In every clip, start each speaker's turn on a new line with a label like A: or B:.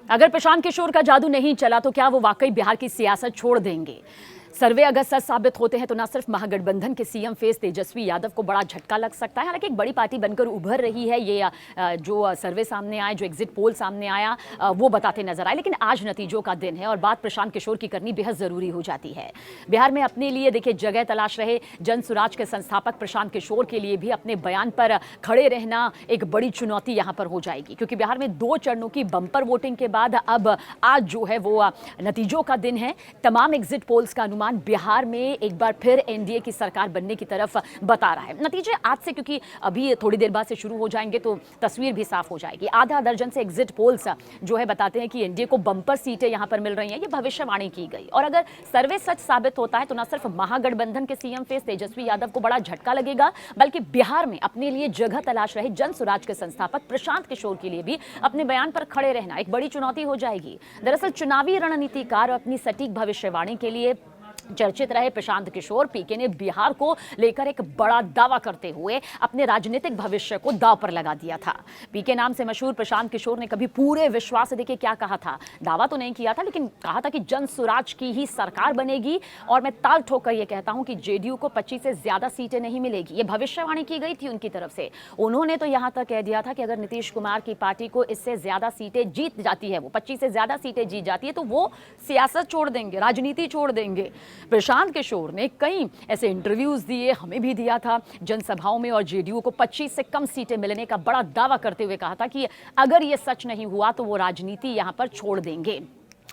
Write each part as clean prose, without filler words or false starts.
A: अगर प्रशांत किशोर का जादू नहीं चला तो क्या वो वाकई बिहार की सियासत छोड़ देंगे? सर्वे अगर सच साबित होते हैं तो न सिर्फ महागठबंधन के सीएम फेस तेजस्वी यादव को बड़ा झटका लग सकता है। हालांकि एक बड़ी पार्टी बनकर उभर रही है, ये जो सर्वे सामने आए, जो एग्जिट पोल सामने आया, वो बताते नजर आए। लेकिन आज नतीजों का दिन है और बात प्रशांत किशोर की करनी बेहद जरूरी हो जाती है। बिहार में अपने लिए देखिए जगह तलाश रहे जन सुराज के संस्थापक प्रशांत किशोर के लिए भी अपने बयान पर खड़े रहना एक बड़ी चुनौती यहाँ पर हो जाएगी, क्योंकि बिहार में 2 चरणों की बंपर वोटिंग के बाद अब आज जो है वो नतीजों का दिन है। तमाम एग्जिट पोल्स का अनुमान बिहार में एक बार फिर एनडीए की सरकार बनने की तरफ बता रहा है। नतीजे आज से, क्योंकि अभी थोड़ी देर बाद से शुरू हो जाएंगे, तो तस्वीर भी साफ हो जाएगी। आधा दर्जन से एग्जिट पोल्स जो है बताते हैं कि एनडीए को बंपर सीटें यहां पर मिल रही हैं। ये भविष्यवाणी की गई और अगर सर्वे सच साबित होता है तो न सिर्फ महागठबंधन के सीएम फेस तेजस्वी यादव को बड़ा झटका लगेगा, बल्कि बिहार में अपने लिए जगह तलाश रहे जन सुराज के संस्थापक प्रशांत किशोर के लिए भी अपने बयान पर खड़े रहना एक बड़ी चुनौती हो जाएगी। दरअसल चुनावी रणनीतिकार अपनी सटीक भविष्यवाणी के लिए चर्चित रहे प्रशांत किशोर पीके ने बिहार को लेकर एक बड़ा दावा करते हुए अपने राजनीतिक भविष्य को दांव पर लगा दिया था। पीके नाम से मशहूर प्रशांत किशोर ने कभी पूरे विश्वास से देखिए क्या कहा था, दावा तो नहीं किया था लेकिन कहा था कि जन सुराज की ही सरकार बनेगी और मैं ताल ठोक कर यह कहता हूं कि जेडीयू को 25 से ज्यादा सीटें नहीं मिलेगी। ये भविष्यवाणी की गई थी उनकी तरफ से। उन्होंने तो यहां तक कह दिया था कि अगर नीतीश कुमार की पार्टी को इससे ज्यादा सीटें जीत जाती है, वो 25 से ज्यादा सीटें जीत जाती है, तो वो सियासत छोड़ देंगे, राजनीति छोड़ देंगे। प्रशांत किशोर ने कई ऐसे इंटरव्यूज दिए, हमें भी दिया था, जनसभाओं में, और जेडीयू को 25 से कम सीटें मिलने का बड़ा दावा करते हुए कहा था कि अगर ये सच नहीं हुआ तो वो राजनीति यहां पर छोड़ देंगे।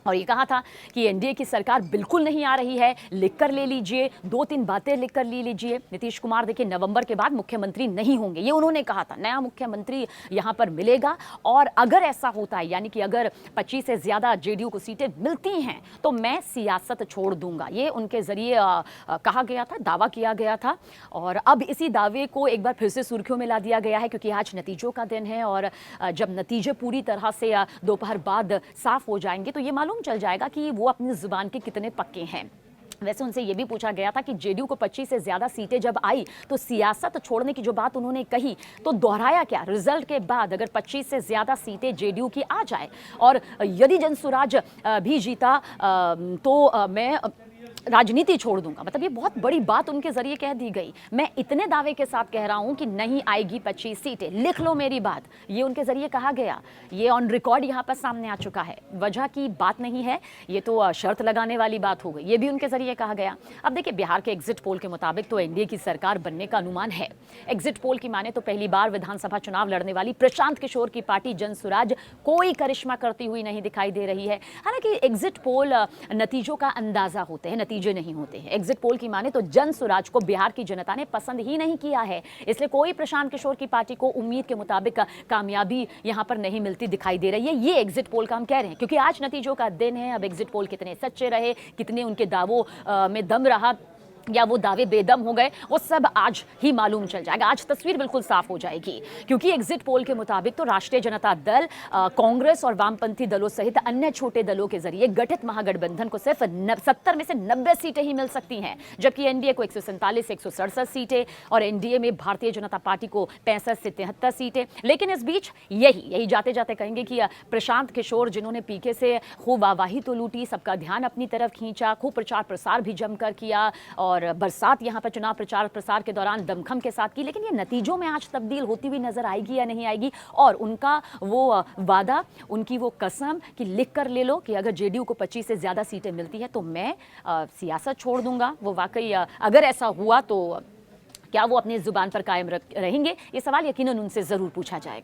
A: और ये कहा था कि एनडीए की सरकार बिल्कुल नहीं आ रही है, लिख कर ले लीजिए, 2-3 बातें लिख कर ले लीजिए। नीतीश कुमार देखिए नवंबर के बाद मुख्यमंत्री नहीं होंगे, ये उन्होंने कहा था। नया मुख्यमंत्री यहां पर मिलेगा और अगर ऐसा होता है, यानी कि अगर 25 से ज्यादा जेडीयू को सीटें मिलती हैं तो मैं सियासत छोड़ दूंगा, ये उनके जरिए कहा गया था, दावा किया गया था। और अब इसी दावे को एक बार फिर से सुर्खियों में ला दिया गया है, क्योंकि आज नतीजों का दिन है और जब नतीजे पूरी तरह से दोपहर बाद साफ हो जाएंगे तो ये मालूम चल जाएगा कि वो अपनी जुबान के कितने पक्के हैं। वैसे उनसे ये भी पूछा गया था कि जेडीयू को 25 से ज्यादा सीटें जब आई तो सियासत छोड़ने की जो बात उन्होंने कही तो दोहराया क्या, रिजल्ट के बाद अगर 25 से ज्यादा सीटें जेडीयू की आ जाए और यदि जनसुराज भी जीता तो मैं राजनीति छोड़ दूंगा। मतलब ये बहुत बड़ी बात उनके जरिए कह दी गई। मैं इतने दावे के साथ कह रहा हूं कि नहीं आएगी 25 सीटें, लिख लो मेरी बात, ये उनके जरिए कहा गया। ये ऑन रिकॉर्ड यहां पर सामने आ चुका है, वजह की बात नहीं है, ये तो शर्त लगाने वाली बात हो गई, ये भी उनके जरिए कहा गया। अब देखिए बिहार के एग्जिट पोल के मुताबिक तो एनडीए की सरकार बनने का अनुमान है। एग्जिट पोल की माने तो पहली बार विधानसभा चुनाव लड़ने वाली प्रशांत किशोर की पार्टी जनसुराज कोई करिश्मा करती हुई नहीं दिखाई दे रही है। हालांकि एग्जिट पोल नतीजों का अंदाजा होते हैं, नतीजे नहीं होते हैं। एग्जिट पोल की माने तो जन सुराज को बिहार की जनता ने पसंद ही नहीं किया है, इसलिए कोई प्रशांत किशोर की पार्टी को उम्मीद के मुताबिक कामयाबी यहां पर नहीं मिलती दिखाई दे रही है। ये एग्जिट पोल का हम कह रहे हैं, क्योंकि आज नतीजों का दिन है। अब एग्जिट पोल कितने सच्चे रहे, कितने उनके दावों में दम रहा या वो दावे बेदम हो गए, वो सब आज ही मालूम चल जाएगा। आज तस्वीर बिल्कुल साफ हो जाएगी, क्योंकि एग्जिट पोल के मुताबिक तो राष्ट्रीय जनता दल, कांग्रेस और वामपंथी दलों सहित अन्य छोटे दलों के जरिए गठित महागठबंधन को सिर्फ 70 में से 90 सीटें ही मिल सकती हैं, जबकि एनडीए को 147 से 167 सीटें और एनडीए में भारतीय जनता पार्टी को 65 से 73 सीटें। लेकिन इस बीच यही जाते जाते कहेंगे कि प्रशांत किशोर, जिन्होंने पीके से खूब वाहवाही तो लूटी, सबका ध्यान अपनी तरफ खींचा, खूब प्रचार प्रसार भी जमकर किया और बरसात यहां पर चुनाव प्रचार प्रसार के दौरान दमखम के साथ की, लेकिन ये नतीजों में आज तब्दील होती हुई नजर आएगी या नहीं आएगी। और उनका वो वादा, उनकी वो कसम कि लिख कर ले लो कि अगर जेडीयू को 25 से ज्यादा सीटें मिलती है तो मैं सियासत छोड़ दूंगा, वो वाकई अगर ऐसा हुआ तो क्या वो अपनी जुबान पर कायम रहेंगे? ये सवाल यकीनन उनसे जरूर पूछा जाएगा।